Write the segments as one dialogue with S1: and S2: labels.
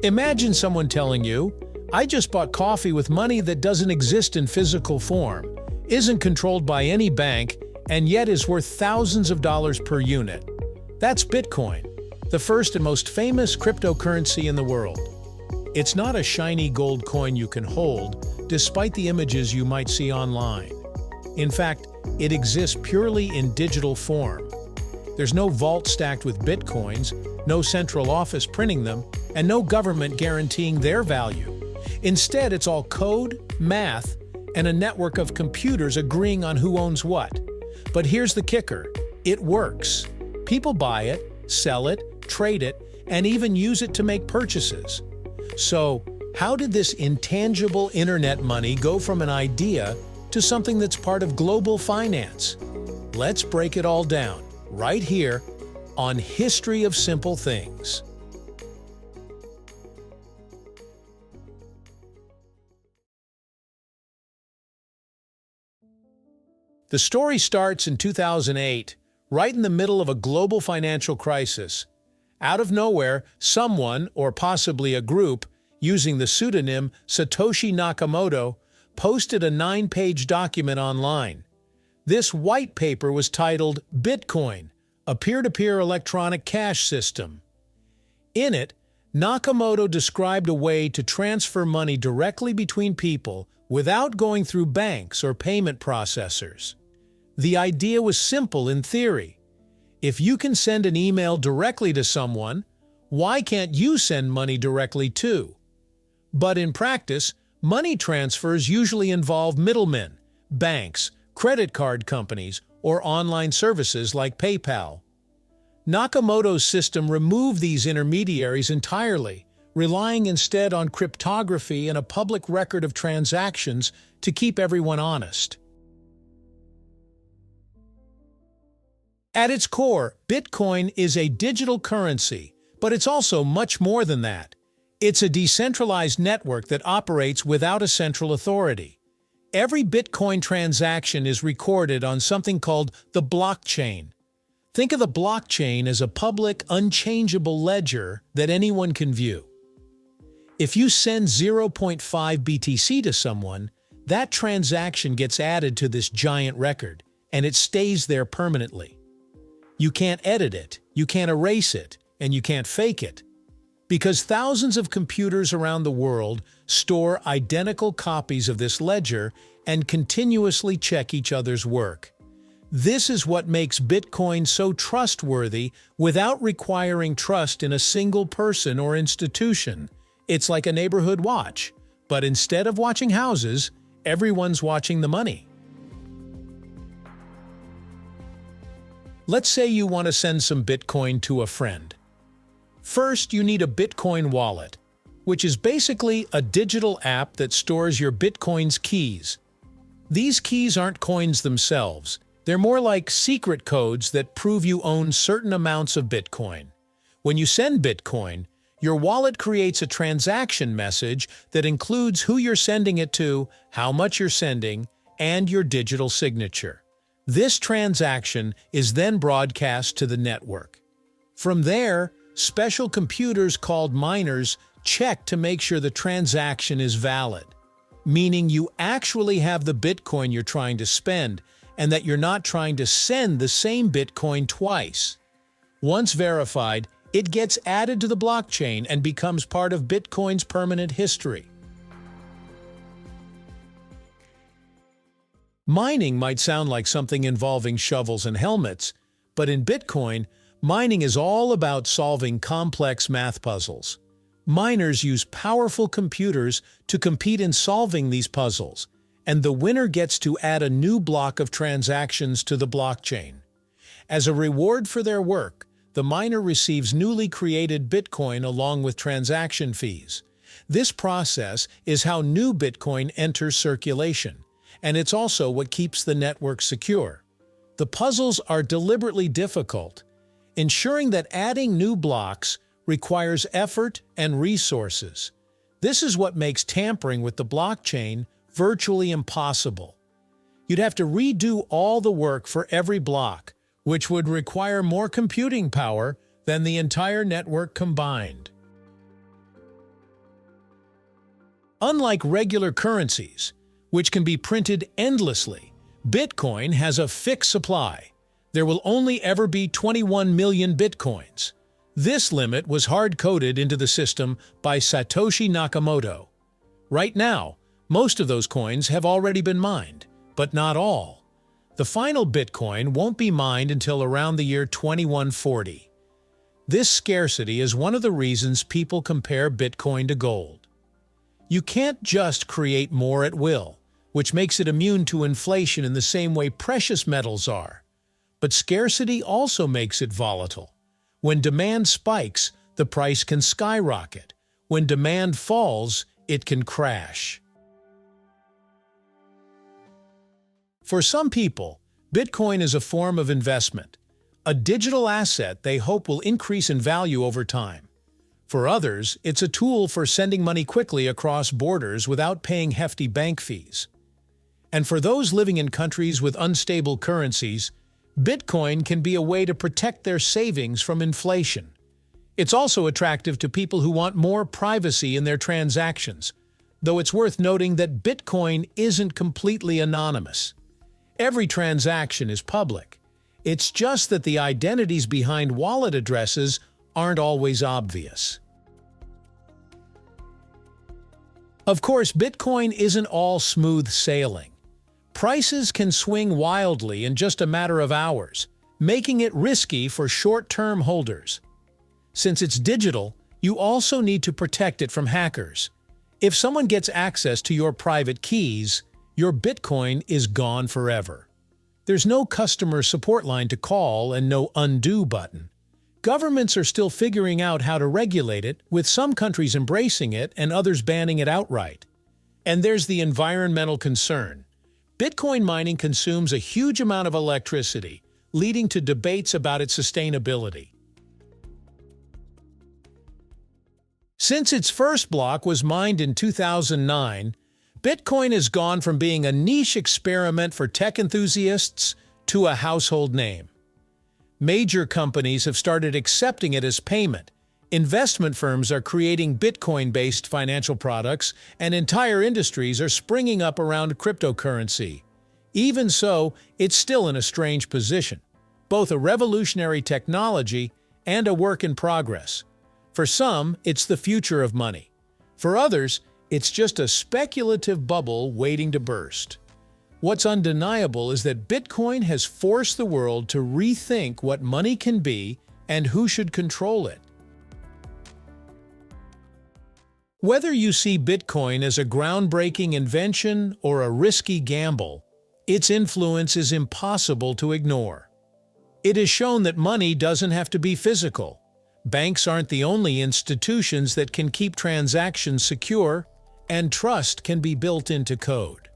S1: Imagine someone telling you, "I just bought coffee with money that doesn't exist in physical form, isn't controlled by any bank, and yet is worth thousands of dollars per unit." That's Bitcoin, the first and most famous cryptocurrency in the world. It's not a shiny gold coin you can hold, despite the images you might see online. In fact, it exists purely in digital form. There's no vault stacked with Bitcoins, no central office printing them, and no government guaranteeing their value. Instead, it's all code, math, and a network of computers agreeing on who owns what. But here's the kicker: it works. People buy it, sell it, trade it, and even use it to make purchases. So, how did this intangible internet money go from an idea to something that's part of global finance? Let's break it all down, right here, on History of Simple Things. The story starts in 2008, right in the middle of a global financial crisis. Out of nowhere, someone, or possibly a group, using the pseudonym Satoshi Nakamoto, posted a 9-page document online. This white paper was titled Bitcoin, a peer-to-peer electronic cash system. In it, Nakamoto described a way to transfer money directly between people without going through banks or payment processors. The idea was simple in theory. If you can send an email directly to someone, why can't you send money directly too? But in practice, money transfers usually involve middlemen, banks, credit card companies, or online services like PayPal. Nakamoto's system removed these intermediaries entirely, relying instead on cryptography and a public record of transactions to keep everyone honest. At its core, Bitcoin is a digital currency, but it's also much more than that. It's a decentralized network that operates without a central authority. Every Bitcoin transaction is recorded on something called the blockchain. Think of the blockchain as a public, unchangeable ledger that anyone can view. If you send 0.5 BTC to someone, that transaction gets added to this giant record, and it stays there permanently. You can't edit it, you can't erase it, and you can't fake it. Because thousands of computers around the world store identical copies of this ledger and continuously check each other's work. This is what makes Bitcoin so trustworthy without requiring trust in a single person or institution. It's like a neighborhood watch, but instead of watching houses, everyone's watching the money. Let's say you want to send some Bitcoin to a friend. First, you need a Bitcoin wallet, which is basically a digital app that stores your Bitcoin's keys. These keys aren't coins themselves. They're more like secret codes that prove you own certain amounts of Bitcoin. When you send Bitcoin, your wallet creates a transaction message that includes who you're sending it to, how much you're sending, and your digital signature. This transaction is then broadcast to the network. From there, special computers called miners check to make sure the transaction is valid, meaning you actually have the Bitcoin you're trying to spend and that you're not trying to send the same Bitcoin twice. Once verified, it gets added to the blockchain and becomes part of Bitcoin's permanent history. Mining might sound like something involving shovels and helmets, but in Bitcoin, mining is all about solving complex math puzzles. Miners use powerful computers to compete in solving these puzzles, and the winner gets to add a new block of transactions to the blockchain. As a reward for their work, the miner receives newly created Bitcoin along with transaction fees. This process is how new Bitcoin enters circulation, and it's also what keeps the network secure. The puzzles are deliberately difficult, ensuring that adding new blocks requires effort and resources. This is what makes tampering with the blockchain virtually impossible. You'd have to redo all the work for every block, which would require more computing power than the entire network combined. Unlike regular currencies, which can be printed endlessly, Bitcoin has a fixed supply. There will only ever be 21 million Bitcoins. This limit was hard-coded into the system by Satoshi Nakamoto. Right now, most of those coins have already been mined, but not all. The final Bitcoin won't be mined until around the year 2140. This scarcity is one of the reasons people compare Bitcoin to gold. You can't just create more at will, which makes it immune to inflation in the same way precious metals are. But scarcity also makes it volatile. When demand spikes, the price can skyrocket. When demand falls, it can crash. For some people, Bitcoin is a form of investment, a digital asset they hope will increase in value over time. For others, it's a tool for sending money quickly across borders without paying hefty bank fees. And for those living in countries with unstable currencies, Bitcoin can be a way to protect their savings from inflation. It's also attractive to people who want more privacy in their transactions, though it's worth noting that Bitcoin isn't completely anonymous. Every transaction is public. It's just that the identities behind wallet addresses aren't always obvious. Of course, Bitcoin isn't all smooth sailing. Prices can swing wildly in just a matter of hours, making it risky for short-term holders. Since it's digital, you also need to protect it from hackers. If someone gets access to your private keys, your Bitcoin is gone forever. There's no customer support line to call and no undo button. Governments are still figuring out how to regulate it, with some countries embracing it and others banning it outright. And there's the environmental concern. Bitcoin mining consumes a huge amount of electricity, leading to debates about its sustainability. Since its first block was mined in 2009, Bitcoin has gone from being a niche experiment for tech enthusiasts to a household name. Major companies have started accepting it as payment. Investment firms are creating Bitcoin-based financial products, and entire industries are springing up around cryptocurrency. Even so, it's still in a strange position, both a revolutionary technology and a work in progress. For some, it's the future of money. For others, it's just a speculative bubble waiting to burst. What's undeniable is that Bitcoin has forced the world to rethink what money can be and who should control it. Whether you see Bitcoin as a groundbreaking invention or a risky gamble, its influence is impossible to ignore. It has shown that money doesn't have to be physical. Banks aren't the only institutions that can keep transactions secure, and trust can be built into code.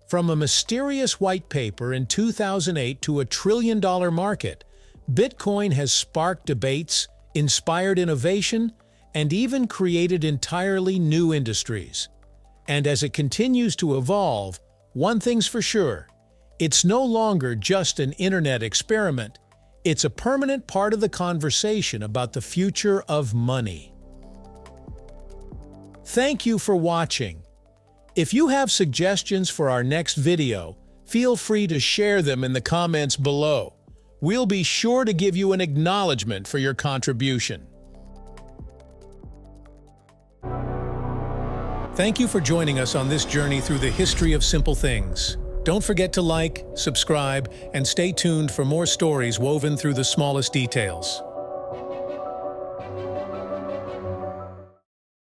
S1: From a mysterious white paper in 2008 to a trillion-dollar market, Bitcoin has sparked debates, inspired innovation, and even created entirely new industries. And as it continues to evolve, one thing's for sure, it's no longer just an internet experiment. It's a permanent part of the conversation about the future of money. Thank you for watching. If you have suggestions for our next video, feel free to share them in the comments below. We'll be sure to give you an acknowledgement for your contribution. Thank you for joining us on this journey through the history of simple things. Don't forget to like, subscribe, and stay tuned for more stories woven through the smallest details.